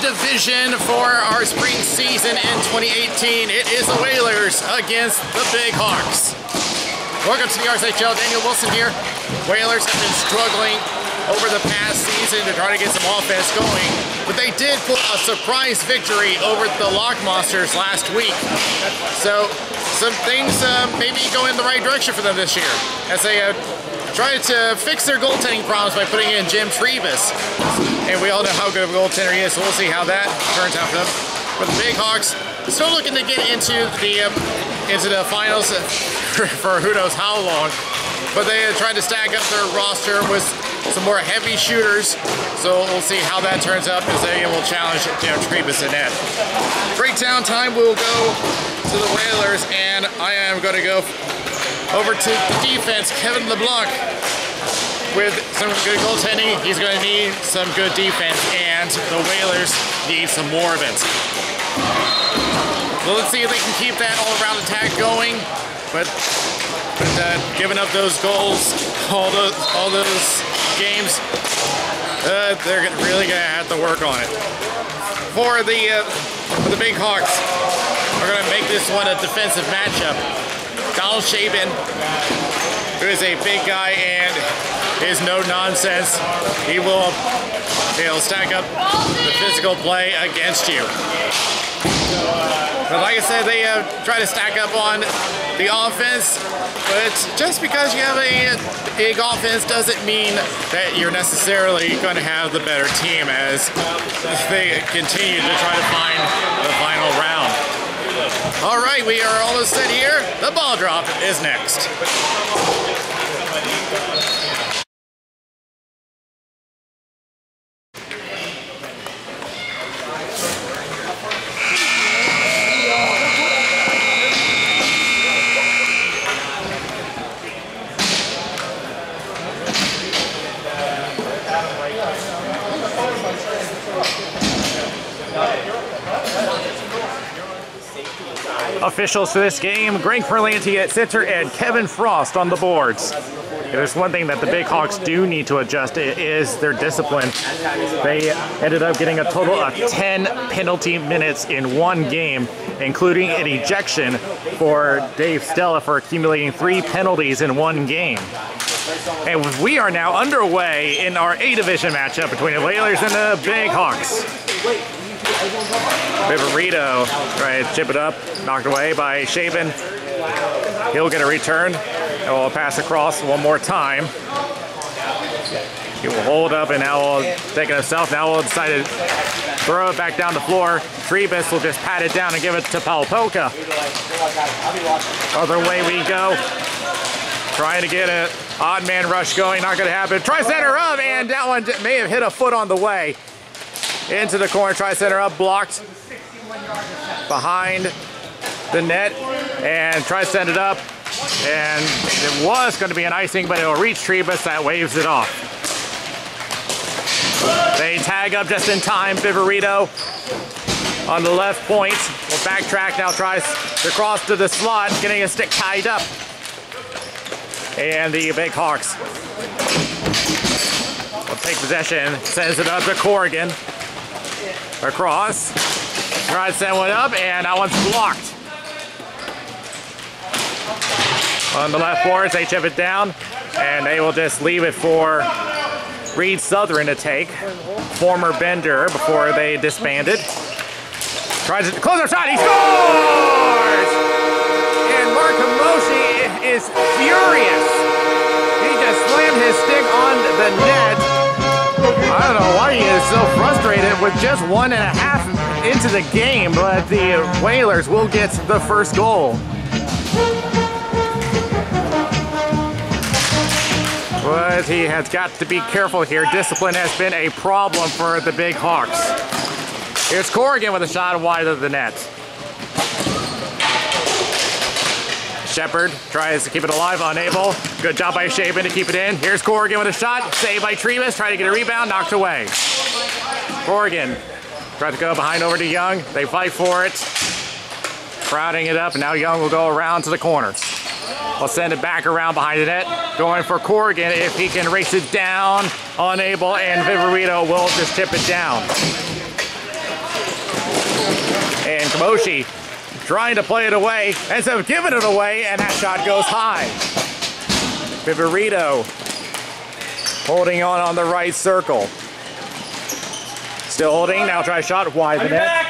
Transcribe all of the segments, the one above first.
division for our spring season in 2018. It is the Whalers against the Big Hawks. Welcome to the Rshl. Daniel Wilson here. Whalers have been struggling over the past season to try to get some offense going, but they did pull a surprise victory over the Lock Monsters last week. So some things maybe go in the right direction for them this year as they try to fix their goaltending problems by putting in Jim Trebus. And we all know how good of a goaltender he is, so we'll see how that turns out for them. But the Big Hawks still looking to get into the finals for who knows how long. But they tried to stack up their roster with some more heavy shooters, so we'll see how that turns out as they will challenge Trebus in net. Breakdown time, we'll go to the Whalers, and I am going to go over to the defense. Kevin LeBlanc with some good goaltending. He's going to need some good defense, and the Whalers need some more of it. So let's see if they can keep that all-around attack going. But giving up those goals, all those games, they're really going to have to work on it. For the Big Hawks, we're going to make this one a defensive matchup. Donald Shaben, who is a big guy and is no nonsense. He'll stack up the physical play against you. But like I said, they try to stack up on the offense, but just because you have a big offense doesn't mean that you're necessarily going to have the better team as they continue to try to find the final round. All right, we are almost set here. The ball drop is next. Officials for this game, Greg Perlanti at center and Kevin Frost on the boards. If there's one thing that the Big Hawks do need to adjust, it is their discipline. They ended up getting a total of 10 penalty minutes in one game, including an ejection for Dave Stella for accumulating 3 penalties in one game. And we are now underway in our A-Division matchup between the Whalers and the Big Hawks. Viverito trying to chip it up, knocked away by Shaben. He'll get a return, and we'll pass across one more time. He will hold up, and now we'll take it himself. Now we'll decide to throw it back down the floor. Trebus will just pat it down and give it to Palpoka. Other way we go. Trying to get an odd man rush going, not going to happen. Try center up, and that one may have hit a foot on the way. Into the corner, try center up, blocked behind the net, and try to send it up, and it was going to be an icing, but it'll reach Trebus, that waves it off. They tag up just in time. Viverito on the left point will backtrack now, tries to cross to the slot, getting a stick tied up, and the Big Hawks will take possession, sends it up to Corrigan. Across, tries to send one up, and that one's blocked. On the left boards, they chip it down, and they will just leave it for Reed Southern to take. Former Bender before they disbanded. Tries to close their shot, he scores! And Mark Hamoshi is furious. He just slammed his stick on the net. I don't know why he is so frustrated with just 1.5 into the game, but the Whalers will get the first goal. But he has got to be careful here. Discipline has been a problem for the Big Hawks. Here's Corrigan with a shot wide of the net. Shepard tries to keep it alive, unable. Good job by Shaben to keep it in. Here's Corrigan with a shot. Saved by Trebus. Trying to get a rebound. Knocked away. Corrigan tries to go behind over to Young. They fight for it. Crowding it up. And now Young will go around to the corner. We'll send it back around behind the net. Going for Corrigan if he can race it down. Unable. And Viverito will just tip it down. And Kamoshi trying to play it away, ends up giving it away, and that shot goes high. Viverito holding on the right circle. Still holding, now try a shot wide the net.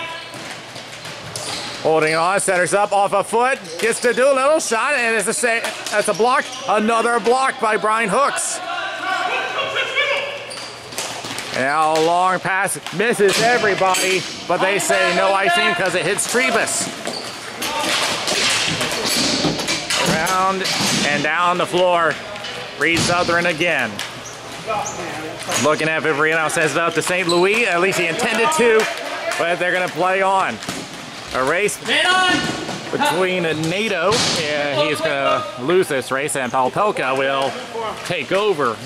Holding on, centers up off a foot, gets to do a little shot, and that's a block. Another block by Brian Hooks. And now a long pass, misses everybody, but they say no icing because it hits Trebus. Around and down the floor, Reed Southern again. Looking at Viverito, sends it up to St. Louis, at least he intended to, but they're gonna play on. A race between NATO, and he's gonna lose this race, and Paul Pelka will take over.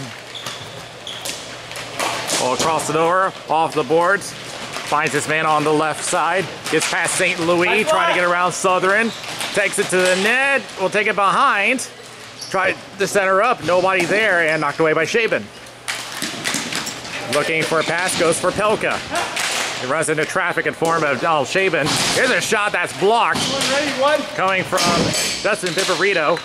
Well, across the door, off the boards, finds his man on the left side, gets past St. Louis, trying to get around Southern, takes it to the net, will take it behind, try to center up, nobody there, and knocked away by Shaban. Looking for a pass, goes for Pelka. He runs into traffic in form of Donald Shaban. Here's a shot that's blocked, coming from Dustin Viverito.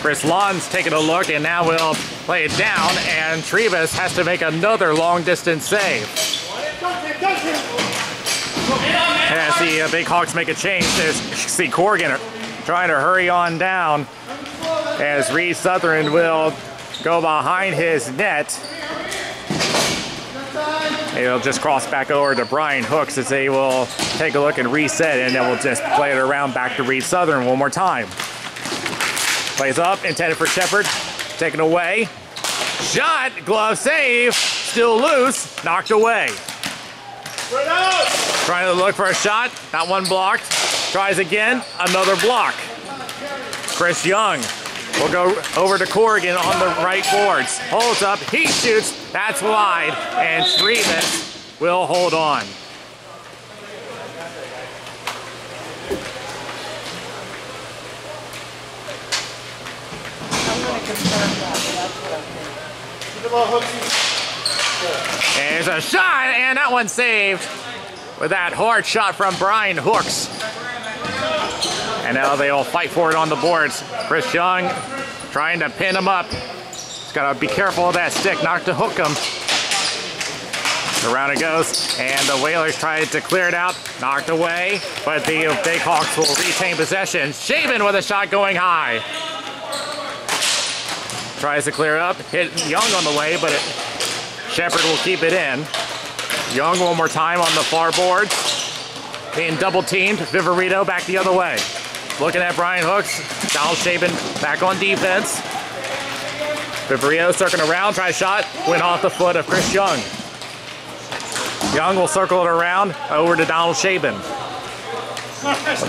Chris Lawn's taking a look, and now we'll play it down, and Trebus has to make another long-distance save. As the Big Hawks make a change, there's see Corrigan trying to hurry on down, as Reed Southern will go behind his net. It'll just cross back over to Brian Hooks as they will take a look and reset, and then we'll just play it around back to Reed Southern one more time. Plays up, intended for Shepard, taken away. Shot, glove save, still loose, knocked away. Trying to look for a shot, that one blocked. Tries again, another block. Chris Young will go over to Corrigan on the right boards. Holds up, he shoots, that's wide, and Trebus will hold on. There's a shot, and that one saved with that hard shot from Brian Hooks. And now they'll fight for it on the boards. Chris Young trying to pin him up. He's got to be careful of that stick, not to hook him. Around it goes, and the Whalers tried to clear it out, knocked away, but the Big Hawks will retain possession. Shaban with a shot going high. Tries to clear up, hit Young on the way, but Shepard will keep it in. Young one more time on the far boards. Being double teamed, Viverito back the other way. Looking at Brian Hooks, Donald Shaban back on defense. Viverito circling around, try a shot, went off the foot of Chris Young. Young will circle it around, over to Donald Shaban.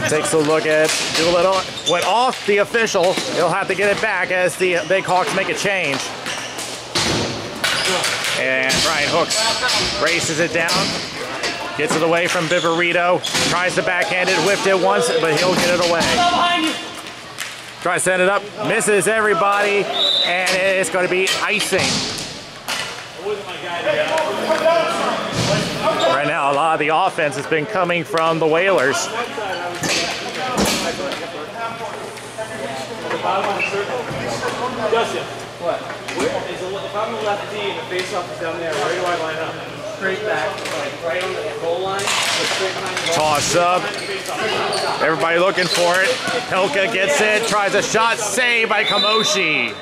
Takes a look at Doolittle, went off the official. He'll have to get it back as the Big Hawks make a change. And Brian Hooks races it down, gets it away from Viverito, tries to backhand it, whipped it once, but he'll get it away. Tries to send it up, misses everybody, and it's going to be icing. Right now, a lot of the offense has been coming from the Whalers. Justin, what? If I'm the lefty and the face-off is down there, where do I line up? Straight back, like right on the goal line. Toss up. Everybody looking for it. Pelka gets it, tries a shot, saved by Kamoshi.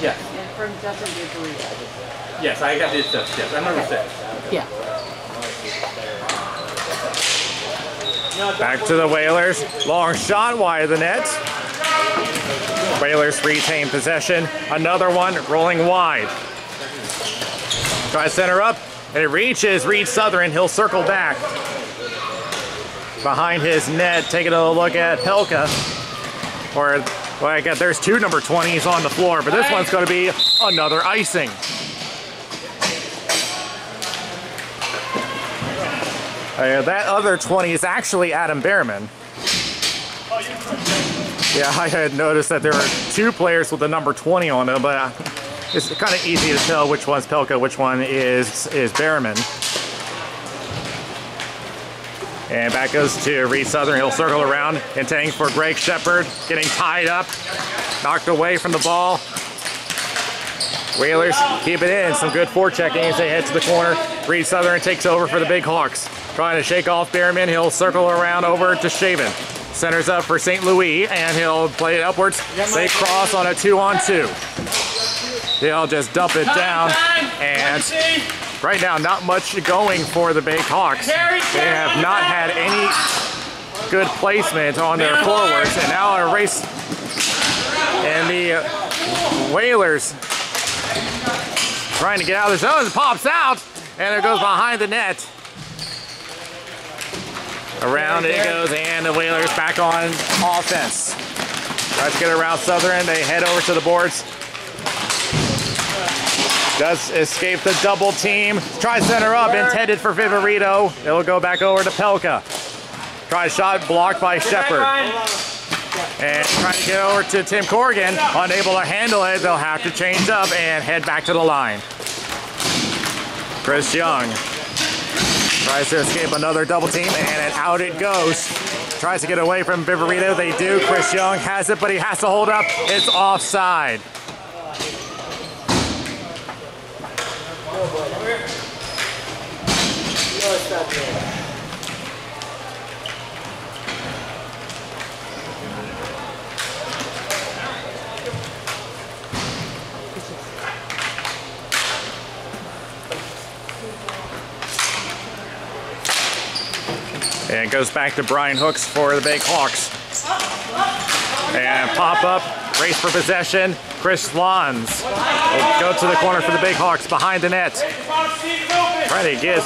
Yes. Yes, I got the assist. Yes, I remember that. Yeah. Back to the Whalers. Long shot wide of the net. Whalers retain possession. Another one rolling wide. Try to center up, and it reaches Reed Southern. He'll circle back behind his net, taking a look at Pelka. Or, well, I guess there's two number 20s on the floor, but this one's going to be another icing. That other 20 is actually Adam Behrman. Yeah, I had noticed that there are two players with the number 20 on them, but it's kind of easy to tell which one's Pelka, which one is Behrman. And back goes to Reed Southern. He'll circle around, intending for Greg Shepard, getting tied up, knocked away from the ball. Whalers keep it in. Some good forechecking as they head to the corner. Reed Southern takes over for the Big Hawks. Trying to shake off Behrman. He'll circle around over to Shaven. Centers up for St. Louis, and he'll play it upwards. They cross on a 2-on-2. They'll just dump it down, and right now not much going for the Big Hawks. They have not had any good placement on their forwards, and now a race, and the Whalers trying to get out of the zone. It pops out, and it goes behind the net. Around it goes, and the Whalers back on offense. Tries to get around Southern. They head over to the boards. Does escape the double team. Tries center up, intended for Viverito. It'll go back over to Pelka. Tries shot blocked by Shepard. And trying to get over to Tim Corrigan. Unable to handle it. They'll have to change up and head back to the line. Chris Young tries to escape another double team, and out it goes. Tries to get away from Viverito. They do. Chris Young has it, but he has to hold up. It's offside. And it goes back to Brian Hooks for the Big Hawks. And pop up, race for possession. Chris Swans will go to the corner for the Big Hawks behind the net. Trying to get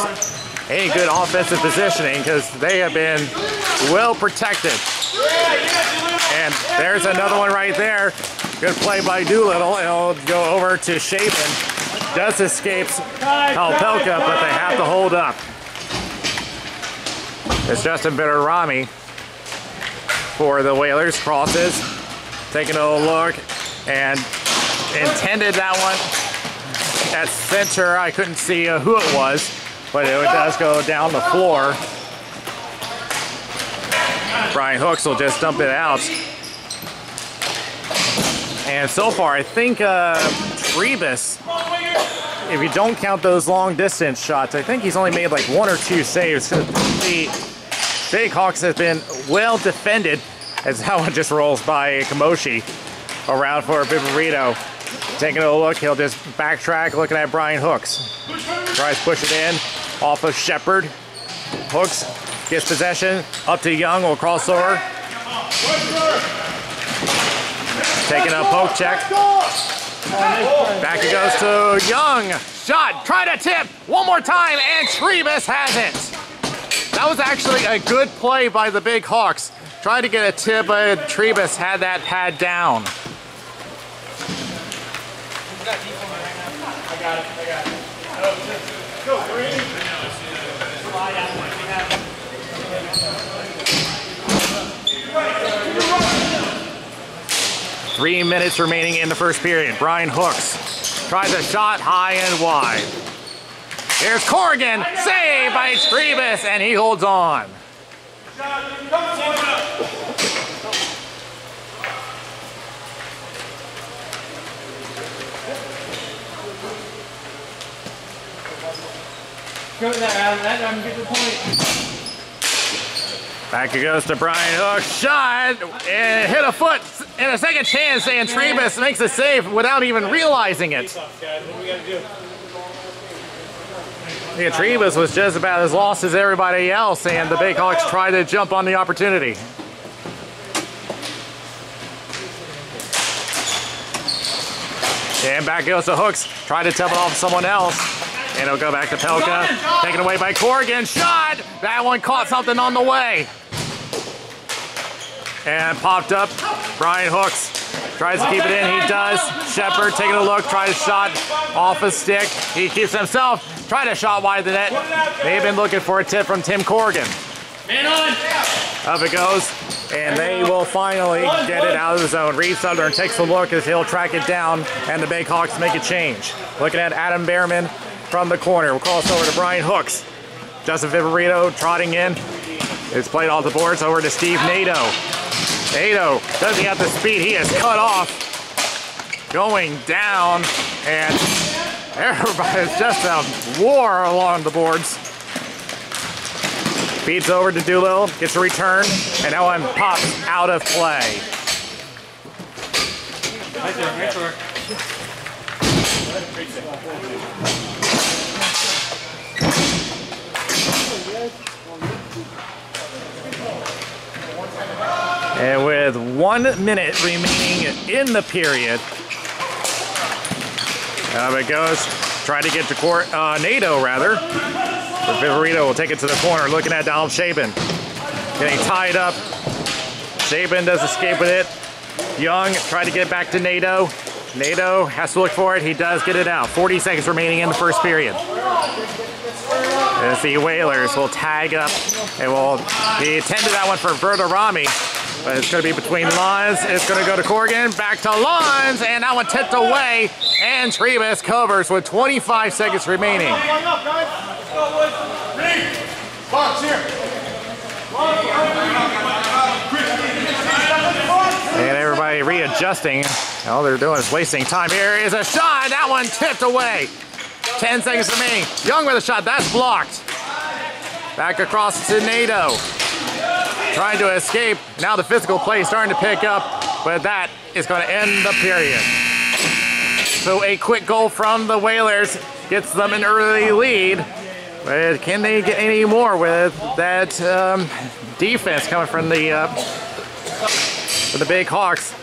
any good offensive positioning because they have been well protected. And there's another one right there. Good play by Doolittle. It'll go over to Shaven. Does escape Halpelka, but they have to hold up. It's Justin Bitterami for the Whalers. Crosses, taking a look, and intended that one at center. I couldn't see who it was, but it does go down the floor. Brian Hooks will just dump it out. And so far, I think Trebus, if you don't count those long distance shots, I think he's only made like 1 or 2 saves. The Big Hawks has been well defended as that one just rolls by Kamoshi around for Viverito. Taking a look, he'll just backtrack looking at Brian Hooks. Tries to push it in off of Shepard. Hooks gets possession up to Young, will cross over. Taking a poke check. Back it goes to Young. Shot, try to tip one more time, and Trebus has it. That was actually a good play by the Big Hawks. Tried to get a tip, but Trebus had that pad down. I got it. Go, Green. 3 minutes remaining in the first period. Brian Hooks tries a shot high and wide. Here's Corrigan, saved by Trebus, and he holds on. Go with that, Adam. That get the point. Back it goes to Brian Hooks. Shot and hit a foot and a second chance, and Trebus makes a save without even realizing it. Yeah, Trebus was just about as lost as everybody else, and the Big Hawks tried to jump on the opportunity. And back goes to Hooks. Try to tip it off someone else. And it'll go back to Pelka. Taken away by Corrigan. Shot! That one caught something on the way. And popped up. Brian Hooks tries to keep it in. He does. Shepard taking a look. Tries a shot off a stick. He keeps himself. Trying to shot wide the net. They've been looking for a tip from Tim Corrigan. Man on! Up it goes. And they will finally get it out of the zone. Reed Southern takes a look as he'll track it down. And the Big Hawks make a change. Looking at Adam Behrman from the corner. We'll cross over to Brian Hooks. Justin Viverito trotting in. It's played off the boards over to Steve Nato. Nato doesn't have the speed. He is cut off. Going down, and everybody's just a war along the boards. Feeds over to Doolittle, gets a return, and that one pops out of play. And with 1 minute remaining in the period, it goes. Try to get to court, Nato rather. But Viverito will take it to the corner, looking at Donald Shaben. Getting tied up. Shaben does escape with it. Young tried to get back to Nato. Nato has to look for it. He does get it out. 40 seconds remaining in the first period. As the Whalers will tag up. And will he attended that one for Verderami. But it's going to be between lawns. It's going to go to Corrigan. Back to lawns. And that one tipped away. And Trebus covers with 25 seconds remaining. And everybody readjusting. All they're doing is wasting time. Here is a shot. That one tipped away. 10 seconds remaining. Young with a shot. That's blocked. Back across to Nato. Trying to escape. Now the physical play is starting to pick up. But that is going to end the period. So a quick goal from the Whalers gets them an early lead. But can they get any more with that defense coming from the Big Hawks?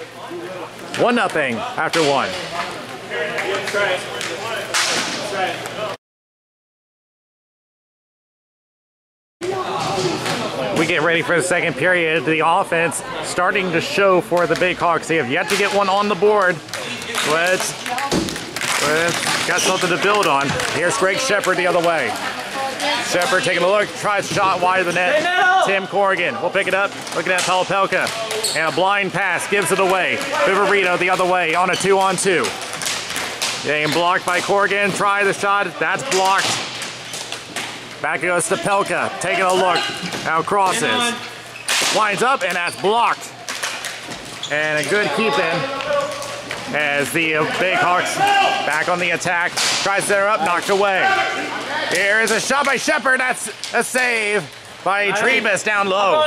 1-0 after 1. We get ready for the second period. The offense starting to show for the Big Hawks. They have yet to get one on the board, but got something to build on. Here's Greg Shepard the other way. Shepard taking a look, tries a shot wide of the net. Tim Corrigan will pick it up, looking at Palapelka. And a blind pass gives it away. Viverito the other way on a 2-on-2. Getting blocked by Corrigan, try the shot, that's blocked. Back it goes to Pelka, taking a look, now crosses. Winds up and that's blocked. And a good keep in as the Big Hawks back on the attack. Tries to set her up, knocked away. Here is a shot by Shepard, that's a save by Trebus down low.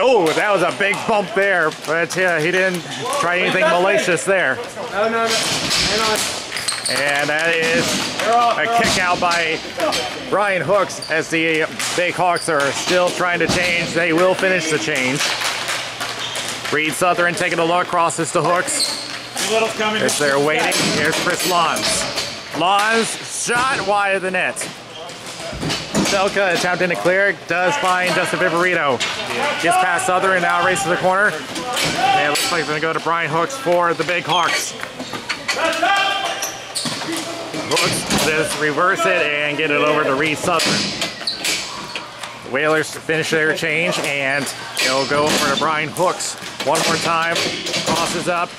Oh, that was a big bump there, but he didn't try anything malicious there. No. Hang on. And that is a kick out by Brian Hooks as the Big Hawks are still trying to change. They will finish the change. Reed Southern taking a look, crosses to Hooks. As they're waiting, here's Chris Lons. Lons, shot wide of the net. Selka attempting to clear, does find Justin Viverito. Gets past Southern and now races to the corner. And it looks like it's going to go to Brian Hooks for the Big Hawks. Hooks just reverse it and get it over to Reed Southern. The Whalers finish their change and it'll go over to Brian Hooks. One more time, crosses up,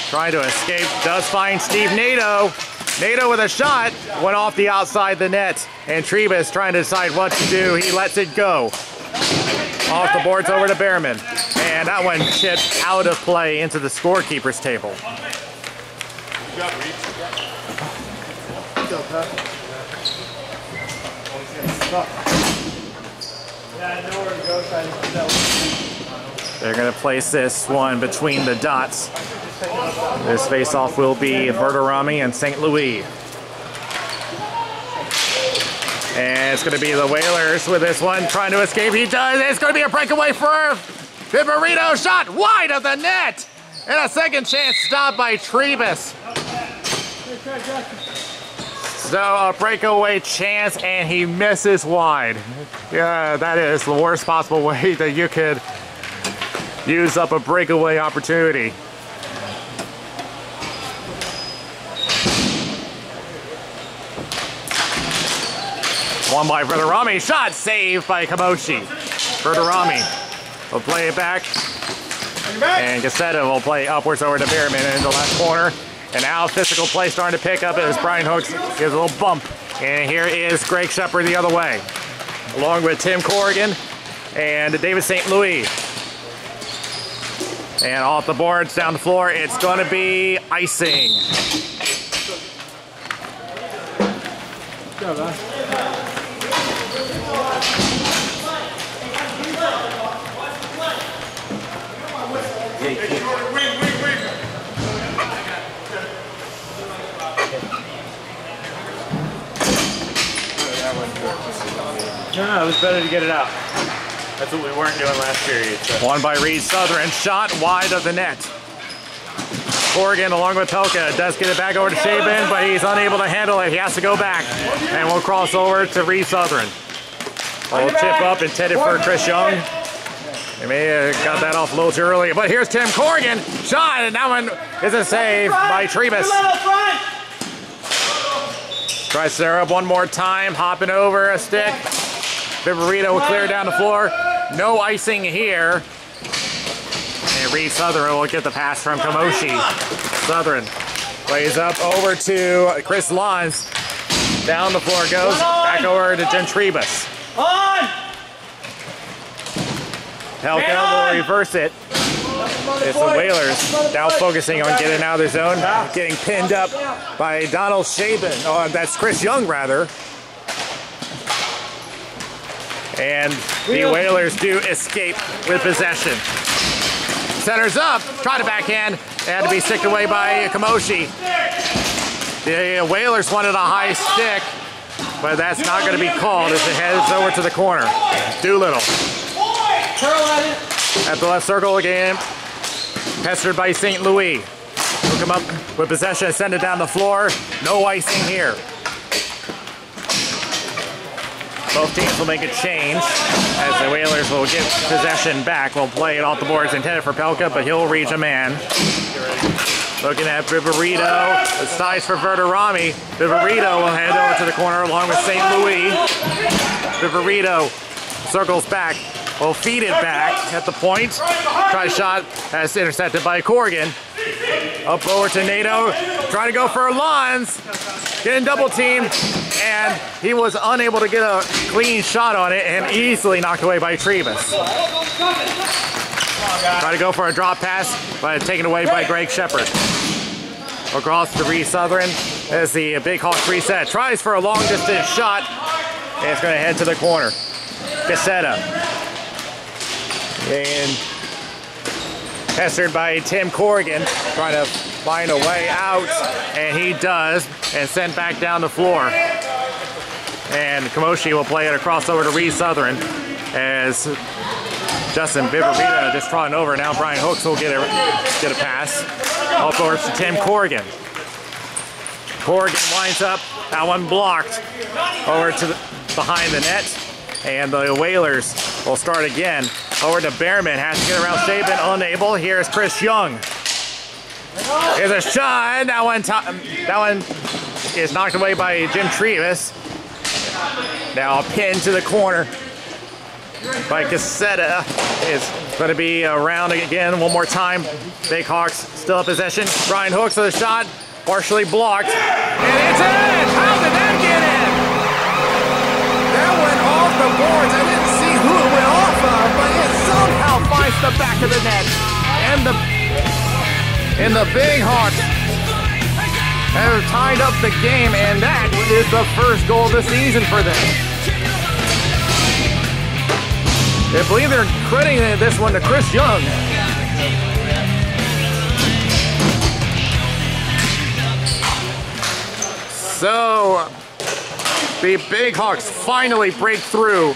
trying to escape, does find Steve Nato. Nato with a shot, went off the outside the net, and Trebus trying to decide what to do. He lets it go. Off the boards over to Behrman. And that one chipped out of play into the scorekeeper's table. Good job, Reed. They're going to place this one between the dots. This face-off will be Verderami and St. Louis. And it's going to be the Whalers with this one, trying to escape. He does. It's going to be a breakaway for Viverito. Shot wide of the net. And a second chance stop by Trebus. So a breakaway chance, and he misses wide. Yeah, that is the worst possible way that you could use up a breakaway opportunity. One by Verderami, shot saved by Kamoshi. Verderami will play it back. And Gassetta will play upwards over to Behrman in the left corner. And now physical play starting to pick up as Brian Hooks gives a little bump And here is Greg Shepard the other way, along with Tim Corrigan and David St. Louis. And off the boards, down the floor, it's going to be icing. Go, No, it was better to get it out. That's what we weren't doing last period. So. Won by Reed Southern, shot wide of the net. Corrigan along with Pelka does get it back over to Shaban, but he's unable to handle it. He has to go back, and we'll cross over to Reed Southern. We'll tip up intended for Chris Young. They may have got that off a little too early, but here's Tim Corrigan. Shot, and that one is a save by Trebus. Tries to stir up one more time, hopping over a stick. Viverito will clear down the floor. No icing here. And Reed Southern will get the pass from Kamoshi. Southern plays up over to Chris Lons. Down the floor goes. Back over to Jim Trebus. Pelka will reverse it. It's the Whalers now focusing on getting out of their zone. Getting pinned up by Donald Shaban. Oh, that's Chris Young, rather. And the Whalers do escape with possession. Centers up, try to backhand, had to be sticked away by Kamoshi. The Whalers wanted a high stick, but that's not going to be called as it heads over to the corner. Doolittle at the left circle again, pestered by St. Louis. He'll come up with possession, send it down the floor. No icing here. Both teams will make a change as the Whalers will get possession back. We'll play it off the boards intended for Pelka, but he'll reach a man. Looking at Viverito. It's size for Verderami. Viverito will head over to the corner along with St. Louis. Viverito circles back. Will feed it back at the point. Try shot. That's intercepted by Corrigan. Up over to Nato. Trying to go for Lons. Getting double teamed. And he was unable to get a clean shot on it and easily knocked away by Trebus. Try to go for a drop pass, but taken away by Greg Shepard. Across to Reed Southern as the Big Hawks reset. Tries for a long distance shot. And it's going to head to the corner. Cassetta. And pestered by Tim Corrigan, trying to find a way out, and he does, and sent back down the floor. And Kamoshi will play it across over to Reed Southern as Justin Viverito just trotting over. Now Brian Hooks will get a pass. Off over to Tim Corrigan. Corrigan winds up, that one blocked over to behind the net. And the Whalers will start again. Over to Behrman, has to get around Shaban, unable. Here's Chris Young. Here's a shot. That one is knocked away by Jim Trebus. Now a pin to the corner by Cassetta. Is going to be around again one more time. Big Hawks still in possession. Brian Hooks with a shot, partially blocked. And it's in! How did that get in? That went off the boards. I didn't see who it went off of, but it somehow finds the back of the net. And the Big Hawks have tied up the game, and that is the first goal of the season for them. I believe they're crediting this one to Chris Young. So the Big Hawks finally break through.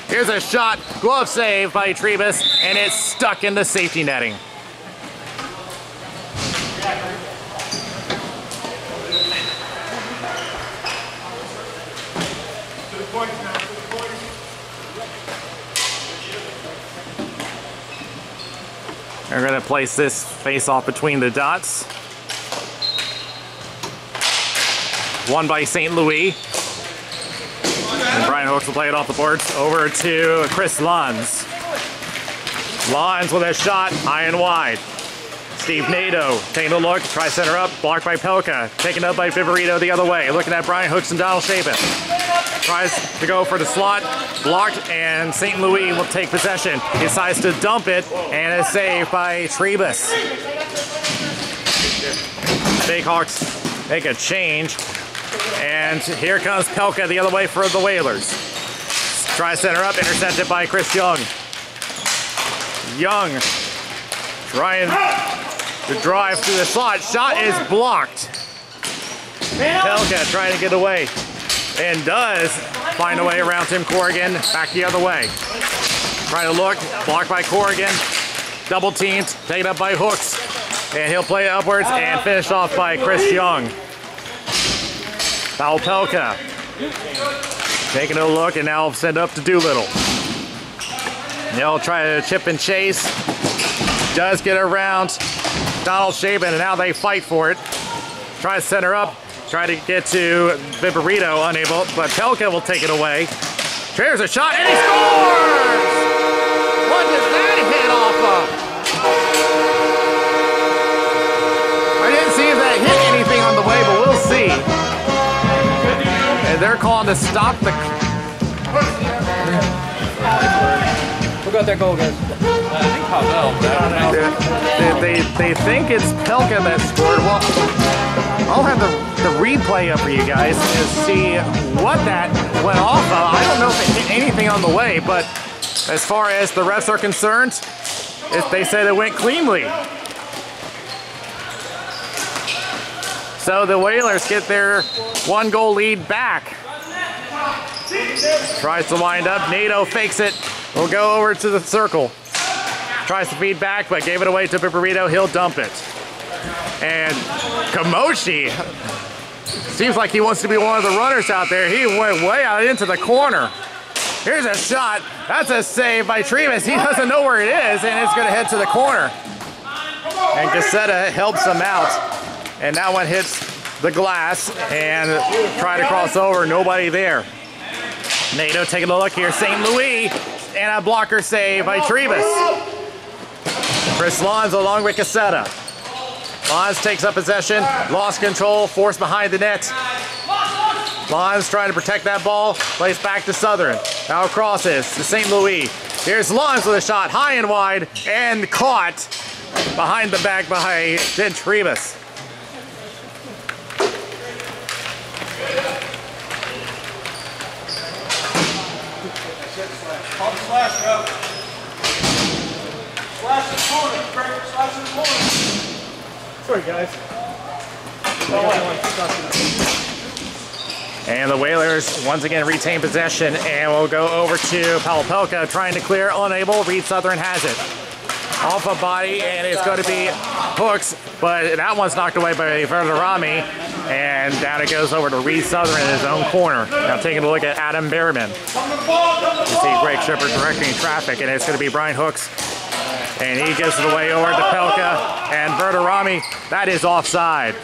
Here's a shot, glove save by Trebus, and it's stuck in the safety netting. We're going to place this face-off between the dots. Won by St. Louis. And Brian Hooks will play it off the boards over to Chris Lons. Lons with a shot, high and wide. Steve Nato taking a look, try center up, blocked by Pelka, taken up by Viverito the other way. Looking at Brian Hooks and Donald Shapen. Tries to go for the slot, blocked, and St. Louis will take possession. He decides to dump it, and a save by Trebus. Bighawks make a change, and here comes Pelka the other way for the Whalers. Try center up, intercepted by Chris Young. Young trying to drive through the slot. Shot is blocked. Pelka trying to get away, and does find a way around Tim Corrigan, back the other way. Trying to look, blocked by Corrigan, double teamed, taken up by Hooks, and he'll play upwards and finish off by Chris Young. Foul Pelka. Taking a look, and now send up to Doolittle. They'll try to chip and chase. Does get around Donald Shapen, and now they fight for it. Try to center up. Try to get to Viverito, unable, but Pelka will take it away. There's a shot, and he scores! What does that hit off of? I didn't see if that hit anything on the way, but we'll see. And they're calling to stop the... Who got that goal, guys? I think Pavel, but I don't know. They think it's Pelka that scored. Well, I'll have the replay up for you guys to see what that went off of. I don't know if it hit anything on the way, but as far as the refs are concerned, they said it went cleanly. So the Whalers get their 1-goal lead back. Tries to wind up. Nato fakes it. Will go over to the circle. Tries to feed back, but gave it away to Viverito. He'll dump it. And Kamoshi seems like he wants to be one of the runners out there. He went way out into the corner. Here's a shot. That's a save by Trebus. He doesn't know where it is, and it's going to head to the corner. And Gazzetta helps him out. And that one hits the glass and try to cross over. Nobody there. Nato taking a look here. St. Louis, and a blocker save by Trebus. Chris Lons along with Gazzetta. Lons takes up possession, lost control, forced behind the net. Lons trying to protect that ball, plays back to Southern. Now crosses to St. Louis. Here's Lons with a shot, high and wide, and caught behind the back by Jen Trebus. Slash, bro. Slash the corner, Frank. Slash the corner. Sorry, guys. And the Whalers once again retain possession, and we'll go over to Pavel Pelka trying to clear, unable. Reed Southern has it. Off a body, and it's going to be Hooks, but that one's knocked away by Verderami, and down it goes over to Reed Southern in his own corner. Now taking a look at Adam Behrman. You see Greg Shepard directing traffic, and it's going to be Brian Hooks, and he gives it away over to Pelka, and Verderami, that is offside.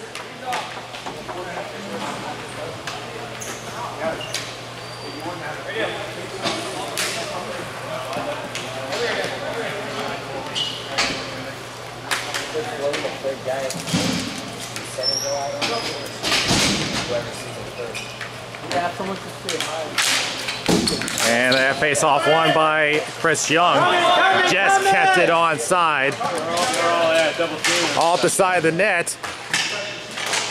And that face-off won by Chris Young. Just kept it onside. Off the side of the net.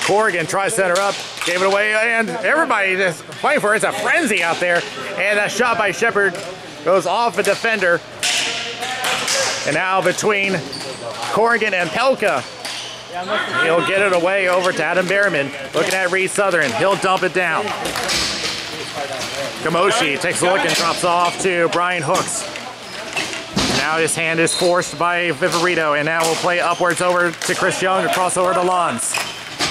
Corrigan tries to center up, gave it away, and everybody just fighting for it. It's a frenzy out there. And that shot by Shepard goes off a defender. And now between Corrigan and Pelka, he'll get it away over to Adam Behrman. Looking at Reed Southern. He'll dump it down. Kamoshi takes a look and drops off to Brian Hooks. Now his hand is forced by Viverito, and now we'll play upwards over to Chris Young to cross over to Lons.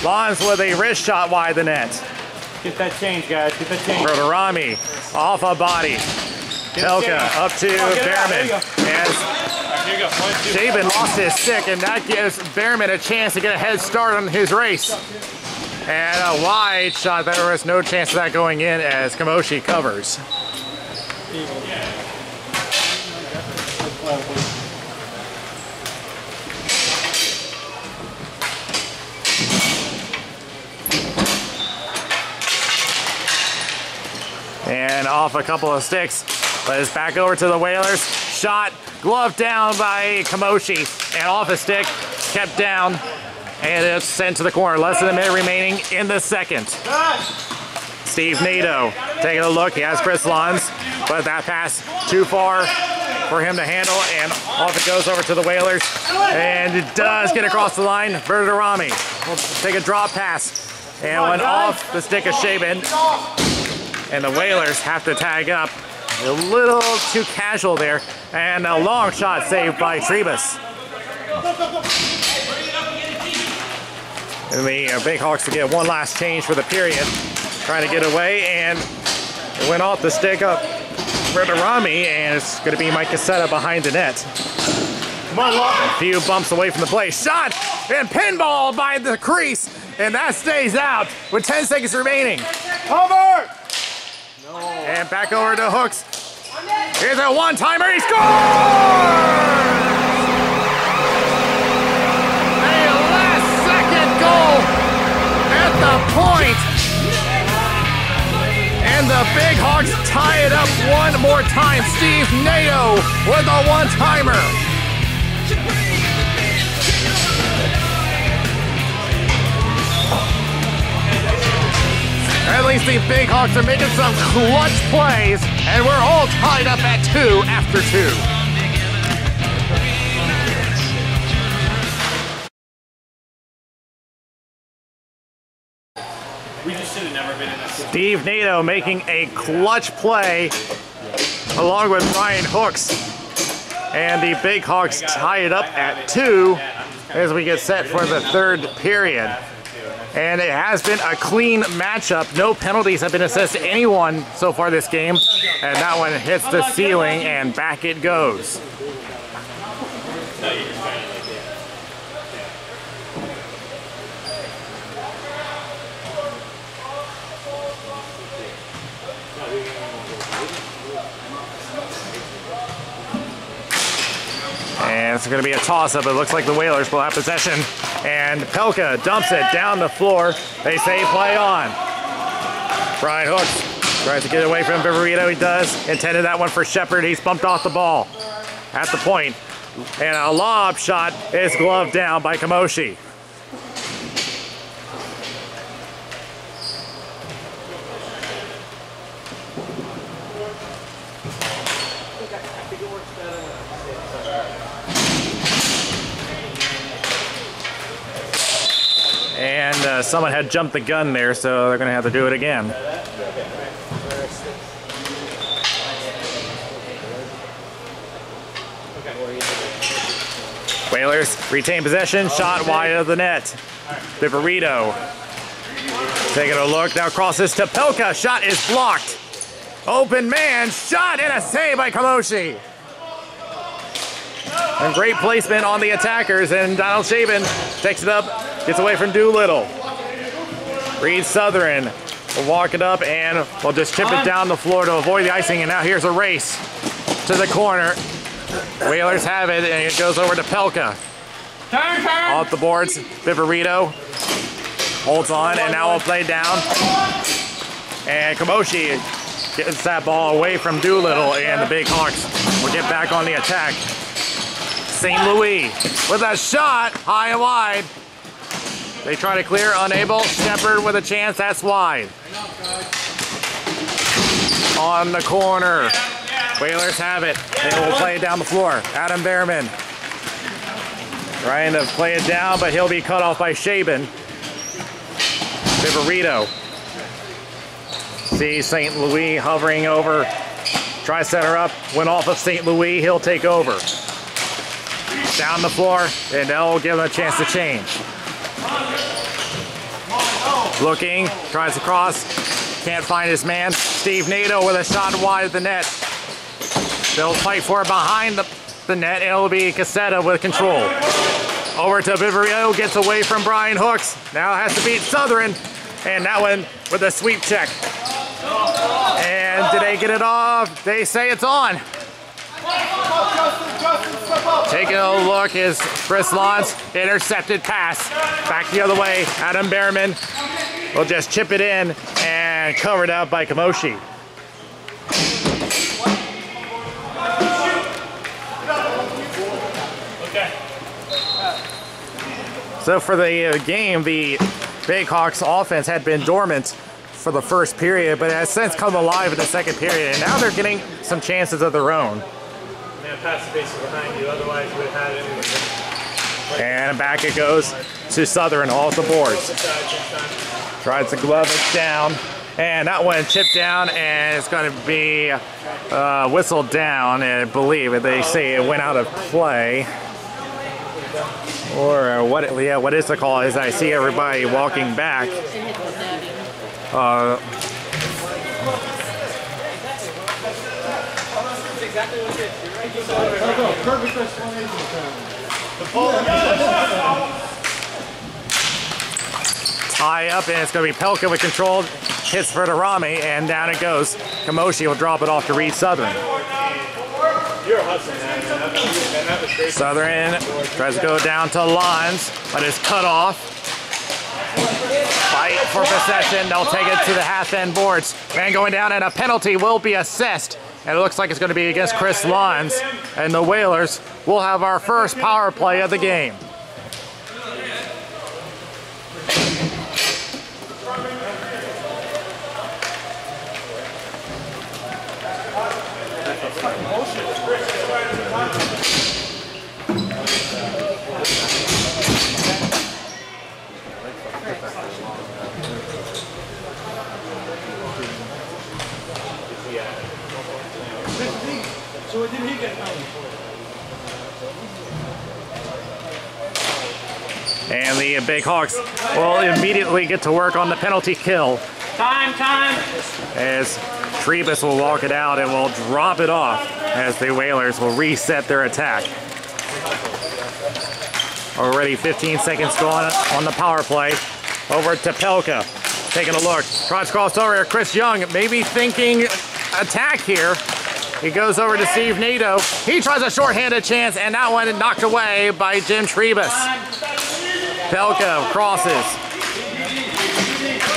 Lons with a wrist shot wide the net. Get that change, guys. Get that change. Rotorami off a body. Pelka up to Behrman. As David lost his stick, and that gives Behrman a chance to get a head start on his race. And a wide shot. There was no chance of that going in as Kamoshi covers. off a couple of sticks. But it's back over to the Whalers. Shot, glove down by Kamoshi, and off a stick, kept down, and it's sent to the corner. Less than a minute remaining in the second. Steve Nato taking a look. He has Chris Lons, but that pass too far for him to handle, and off it goes over to the Whalers. And it does get across the line. Verderami will take a drop pass, and went off the stick of Shaban. And the Whalers have to tag up. A little too casual there, and a long shot saved by Trebus. And the Big Hawks to get one last change for the period. Trying to get away, and it went off the stick of Verderami, and it's going to be Mike Cassetta behind the net. A few bumps away from the play. Shot and pinball by the crease, and that stays out with 10 seconds remaining. Cover! No. And back over to Hooks. Here's a one-timer. He scores! A last-second goal at the point. And the Big Hawks tie it up one more time. Steve Nato with a one-timer. At least the Big Hawks are making some clutch plays, and we're all tied up at 2 after 2. We just should have never been in this. Steve Nato making a clutch play along with Brian Hooks. And the Big Hawks tie it up at 2 as we get set for the third period. And it has been a clean matchup. No penalties have been assessed to anyone so far this game. And that one hits the ceiling, and back it goes. And it's going to be a toss-up. It looks like the Whalers will have possession. And Pelka dumps it down the floor. They say play on. Brian Hooks tries to get away from Viverito. He does. Intended that one for Shepard. He's bumped off the ball at the point. And a lob shot is gloved down by Kamoshi. And someone had jumped the gun there, so they're going to have to do it again. Whalers retain possession, shot wide of the net. Viverito taking a look, now crosses to Pelka, shot is blocked. Open man, shot and a save by Kamoshi. And great placement on the attackers, and Donald Shaban takes it up, gets away from Doolittle. Reed Southern will walk it up and will just chip it down the floor to avoid the icing, and now here's a race to the corner. Whalers have it, and it goes over to Pelka. Turn! Off the boards, Viverito holds on, and now will play down. And Kamoshi gets that ball away from Doolittle, and the Big Hawks will get back on the attack. St. Louis with a shot, high and wide. They try to clear, unable. Shepard with a chance, that's wide. On the corner. Whalers have it. They will play it down the floor. Adam Behrman trying to play it down, but he'll be cut off by Shaban. Viverito. See St. Louis hovering over. Try to set her up. Went off of St. Louis. He'll take over. Down the floor, and they'll give him a chance to change. Looking, tries to cross, can't find his man. Steve Nato with a shot wide of the net. They'll fight for it behind the net, and it'll be Cassetta with control. Over to Viverito, gets away from Brian Hooks. Now has to beat Southern, and that one with a sweep check. And did they get it off? They say it's on. Taking a look is Chris Lons, intercepted pass. Back the other way, Adam Behrman will just chip it in and covered out by Kamoshi. So for the game, the Big Hawks offense had been dormant for the first period, but has since come alive in the second period, and now they're getting some chances of their own. Man, pass the base behind you, otherwise we would have had it anyway. And back it goes to Southern off the boards. Tries to glove it down, and that one chipped down, and it's going to be whistled down, I believe. They say it went out of play. Or what is the call? As I see everybody walking back. Tie up, and it's going to be Pelka with control. Hits for the Rami, and down it goes. Kamoshi will drop it off to Reed Southern. You're hustling, man. That was great. Southern tries to go down to Lons, but it's cut off. Fight for possession. They'll take it to the half-end boards. Man going down, and a penalty will be assessed. And it looks like it's going to be against Chris Lons. And the Whalers will have our first power play of the game. And the Big Hawks will immediately get to work on the penalty kill. Time! As Trebus will walk it out and will drop it off as the Whalers will reset their attack. Already 15 seconds gone on the power play. Over to Pelka. Taking a look. Tries cross over here. Chris Young maybe thinking attack here. He goes over to Steve Nato. He tries a short-handed chance, and that one knocked away by Jim Trebus. Pelka crosses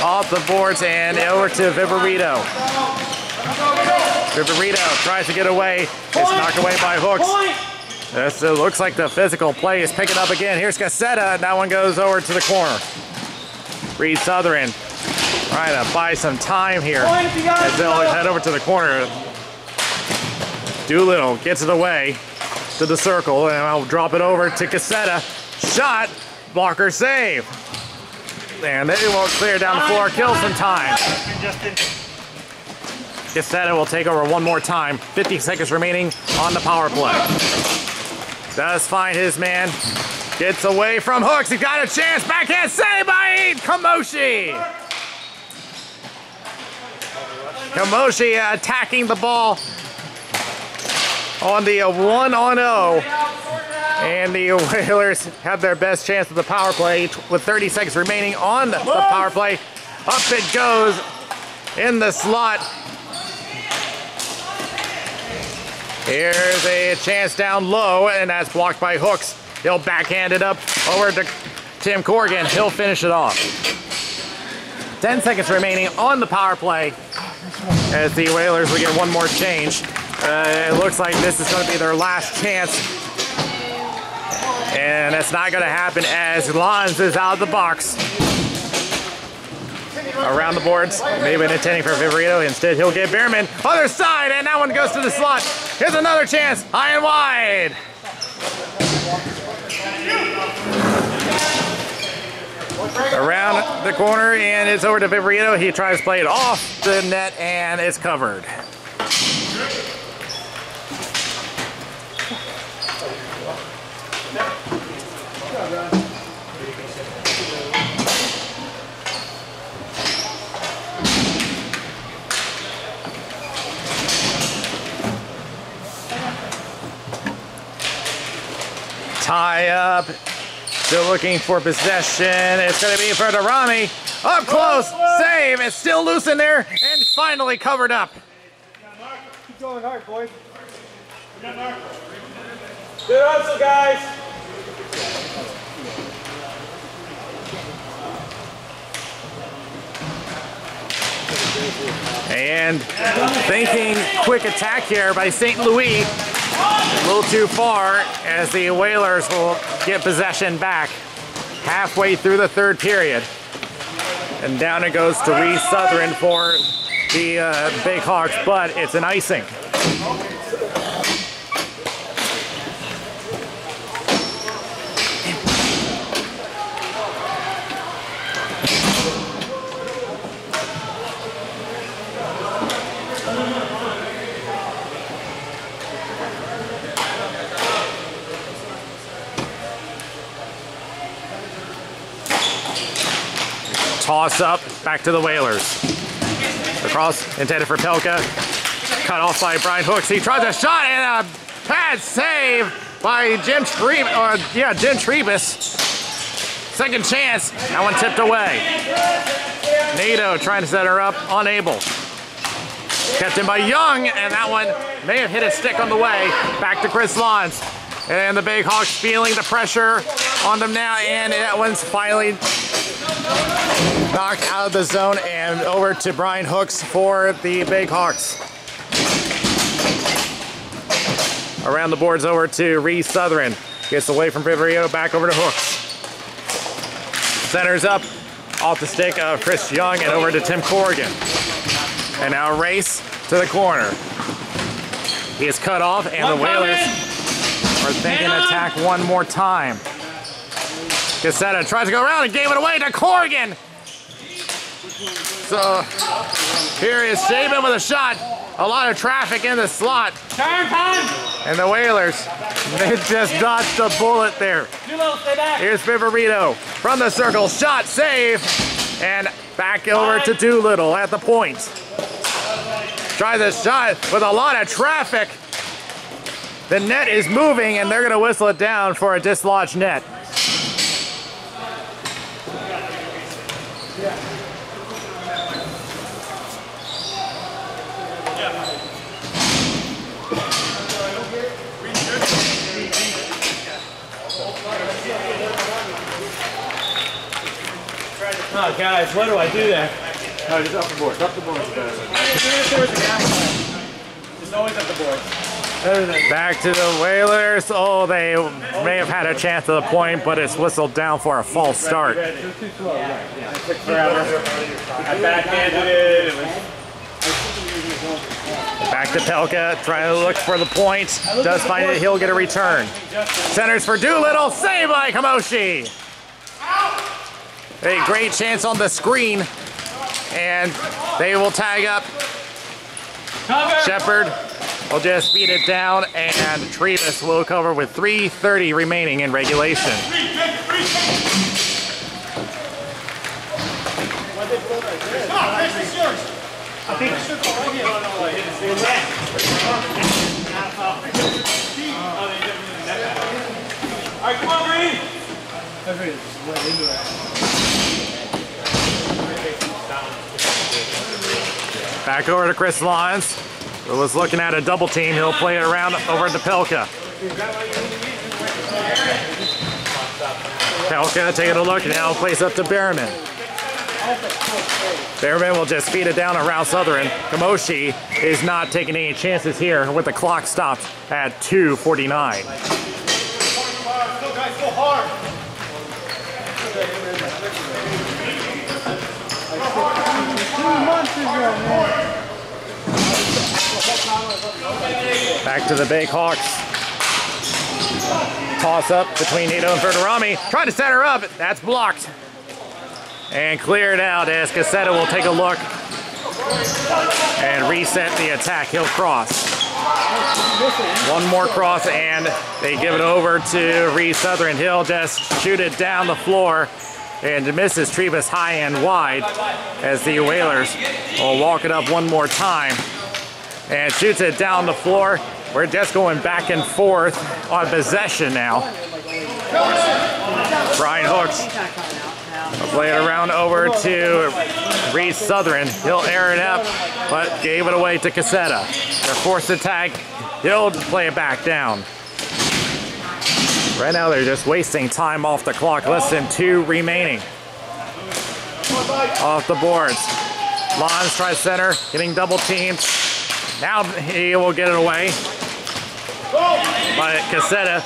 off the boards and over to Viverito. Viverito tries to get away. It's knocked away by Hooks. This looks like the physical play is picking up again. Here's Cassetta, and that one goes over to the corner. Reed Southern trying to buy some time here as they'll head over to the corner. Doolittle gets it away to the circle, and I'll drop it over to Cassetta. Shot, blocker save. And they won't clear down the floor, kill some time. Cassetta will take over one more time. 50 seconds remaining on the power play. Does find his man. Gets away from Hooks. He got a chance. Backhand save by Kamoshi. Kamoshi attacking the ball on the 1-on-0. And the Whalers have their best chance of the power play with 30 seconds remaining on the power play. Up it goes in the slot. Here's a chance down low, and that's blocked by Hooks. He'll backhand it up over to Tim Corrigan. He'll finish it off. 10 seconds remaining on the power play as the Whalers will get one more change. It looks like this is going to be their last chance. And that's not going to happen as Lons is out of the box. Around the boards, maybe intending for Viverito. Instead, he'll get Behrman. Other side, and that one goes to the slot. Here's another chance, high and wide. Around the corner, and it's over to Viverito. He tries to play it off the net, and it's covered. Tie up, still looking for possession. It's going to be for Rami. Up close, save. It's still loose in there, and finally covered up. Keep going hard, boys. Good hustle, guys. And thinking quick attack here by St. Louis. A little too far as the Whalers will get possession back halfway through the third period. And down it goes to Reese Southern for the Big Hawks, but it's an icing. Toss up, back to the Whalers. Across, intended for Pelka. Cut off by Brian Hooks. He tries a shot and a pad save by Jim Trebus. Second chance, that one tipped away. Nato trying to set her up, unable. Kept in by Young, and that one may have hit a stick on the way. Back to Chris Lons. And the Big Hawks feeling the pressure on them now, and that one's finally knocked out of the zone and over to Brian Hooks for the Big Hawks. Around the boards over to Reese Southern. Gets away from Viverito, back over to Hooks. Centers up off the stick of Chris Young and over to Tim Corrigan. And now a race to the corner. He is cut off and the Whalers are thinking attack one more time. Cassetta tries to go around and gave it away to Corrigan. So here is Shaban with a shot. A lot of traffic in the slot. Turn time! And the Whalers, they just dodged a bullet there. Here's Viverito from the circle. Shot, save, and back over to Doolittle at the point. Tries a shot with a lot of traffic. The net is moving and they're gonna whistle it down for a dislodged net. Oh, guys, what do I do there? No, just up the board. Up the board. Just always up the board. Back to the Whalers. Oh, they may have had a chance at the point, but it's whistled down for a false start. It was too slow. Right. Yeah. It took forever. I backhanded it. Back to Pelka, trying to look for the point. Does find it, he'll get a return. Centers for Doolittle, saved by Kamoshi. A great chance on the screen, and they will tag up. Shepard will just beat it down, and Trebus will cover with 3:30 remaining in regulation. All right, come on, Green. Back over to Chris Lyons, who was looking at a double team. He'll play it around over to Pelka. Pelka taking a look, and now plays up to Behrman. Behrman will just feed it down around Southern. Kamoshi is not taking any chances here with the clock stopped at 2:49. Back to the Big Hawks. Toss up between Nito and Verderami. Trying to set her up. That's blocked. And cleared out as Cassetta will take a look and reset the attack. He'll cross. One more cross and they give it over to Reese Southern. He'll just shoot it down the floor and misses Trebus high and wide as the Whalers will walk it up one more time and shoots it down the floor. We're just going back and forth on possession now. Brian Hooks will play it around over to Reese Southern. He'll air it up, but gave it away to Cassetta. They're forced to tag. He'll play it back down. Right now they're just wasting time off the clock. Less than 2 remaining. Off the boards. Lons tries center, getting double teamed. Now he will get it away. But Cassetta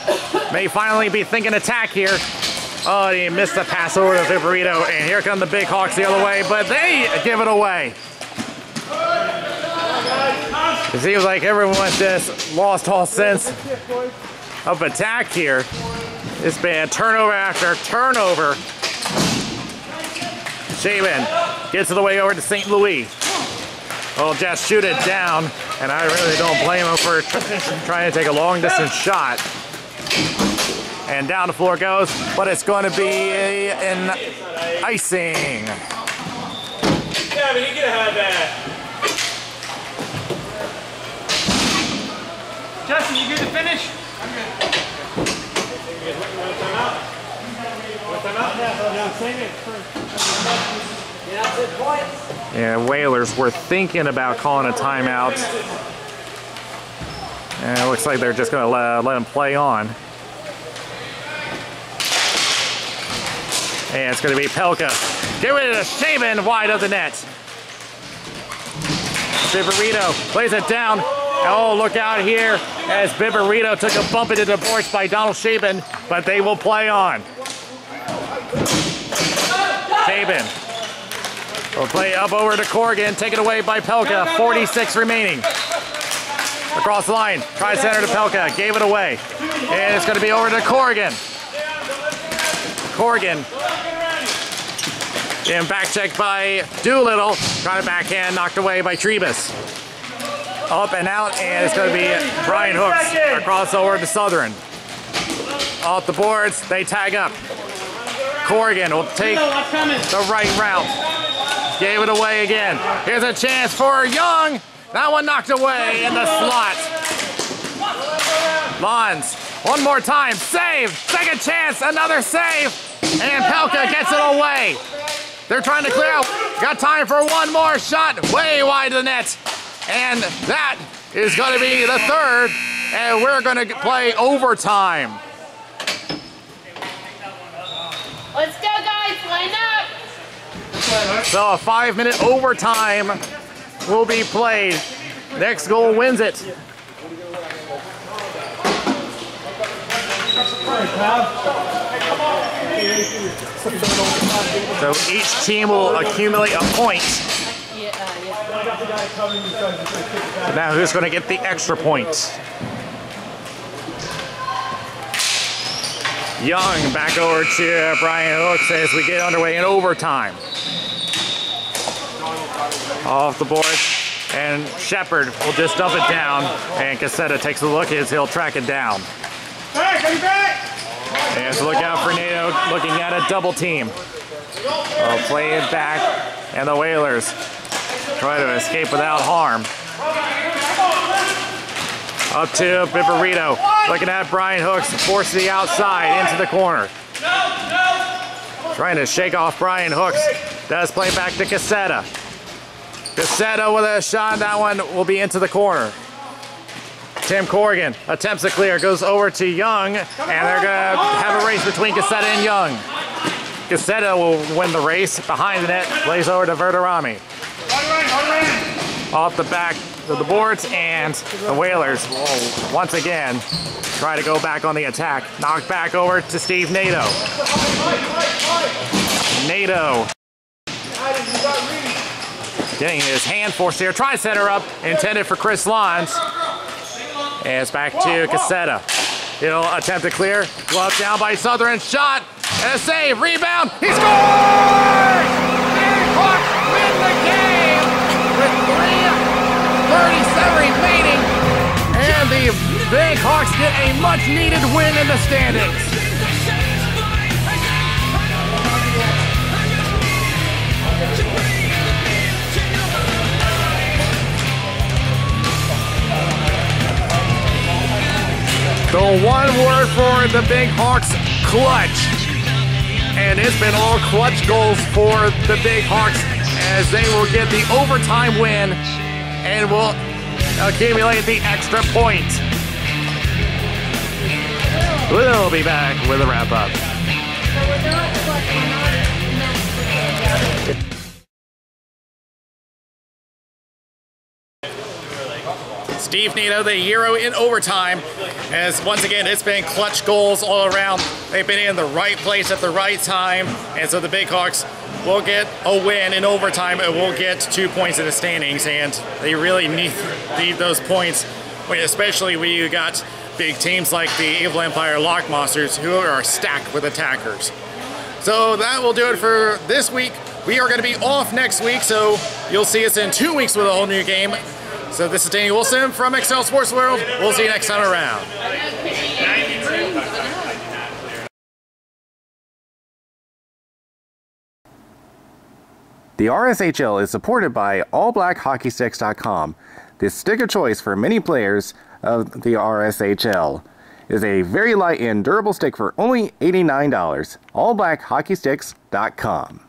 may finally be thinking attack here. Oh, he missed the pass over to Viperito, and here come the Big Hawks the other way, but they give it away. It seems like everyone's just lost all sense of attack here. It's been turnover after turnover. Shaban gets it away over to St. Louis. Well, just shoot it down, and I really don't blame him for trying to take a long distance shot. And down the floor goes, but it's going to be an icing. Yeah, but you could have had that. Justin, you good to finish? I'm good. You want to time out? Want time out? Yeah, save it first. Yeah, that's it, points. Yeah, Whalers were thinking about calling a timeout. And it looks like they're just going to let him play on. And it's going to be Pelka. Get rid of the Shaban wide of the net. Viperito plays it down. Oh, look out here as Viperito took a bump into the boards by Donald Shaban, but they will play on. Shaban will play up over to Corrigan, taken away by Pelka, 46 remaining. Across the line, try center to Pelka, gave it away. And it's going to be over to Corrigan. Corrigan. And back check by Doolittle. Trying to backhand, knocked away by Trebus. Up and out, and it's going to be Brian Hooks across over to Southern. Off the boards, they tag up. Corrigan will take the right route. Gave it away again. Here's a chance for Young. That one knocked away in the slot. Lons, one more time, save. Second chance, another save. And Pelka gets it away. They're trying to clear out. Got time for one more shot, way wide of the net. And that is going to be the third, and we're going to play overtime. Let's go, guys, line up. So a 5-minute overtime will be played. Next goal wins it. So each team will accumulate a point. Now who's going to get the extra point? Young back over to Brian Hooks as we get underway in overtime. Off the board, and Shepard will just dump it down, and Cassetta takes a look as he'll track it down. And so look out for NATO looking at a double team. They'll play it back, and the Whalers try to escape without harm. Up to Viperito, looking at Brian Hooks, forces the outside into the corner. Trying to shake off Brian Hooks, does play back to Cassetta. Cassetta with a shot, that one will be into the corner. Tim Corrigan attempts to clear, goes over to Young, and they're going to have a race between Cassetta and Young. Cassetta will win the race behind the net, plays over to Verderami. Off the back of the boards, and the Whalers will once again try to go back on the attack. Knocked back over to Steve NATO. NATO getting his hand forced here. Try center up, intended for Chris Lons. And it's back to Cassetta. He'll attempt to clear. Glove down by Southern. Shot and a save. Rebound. He scores! Big Hawks win the game with 3:37 remaining. And the Big Hawks get a much needed win in the standings. So one word for the Big Hawks, clutch. And it's been all clutch goals for the Big Hawks as they will get the overtime win and will accumulate the extra point. We'll be back with a wrap up. Steve Nito, the hero in overtime, as once again it's been clutch goals all around. They've been in the right place at the right time, and so the Big Hawks will get a win in overtime and will get 2 points in the standings, and they really need those points, especially when you got big teams like the Evil Empire Lock Monsters who are stacked with attackers. So that will do it for this week. We are going to be off next week, so you'll see us in 2 weeks with a whole new game. So this is Daniel Wilson from Excel Sports World. We'll see you next time around. The RSHL is supported by AllBlackHockeySticks.com. The stick of choice for many players of the RSHL. It is a very light and durable stick for only $89. AllBlackHockeySticks.com.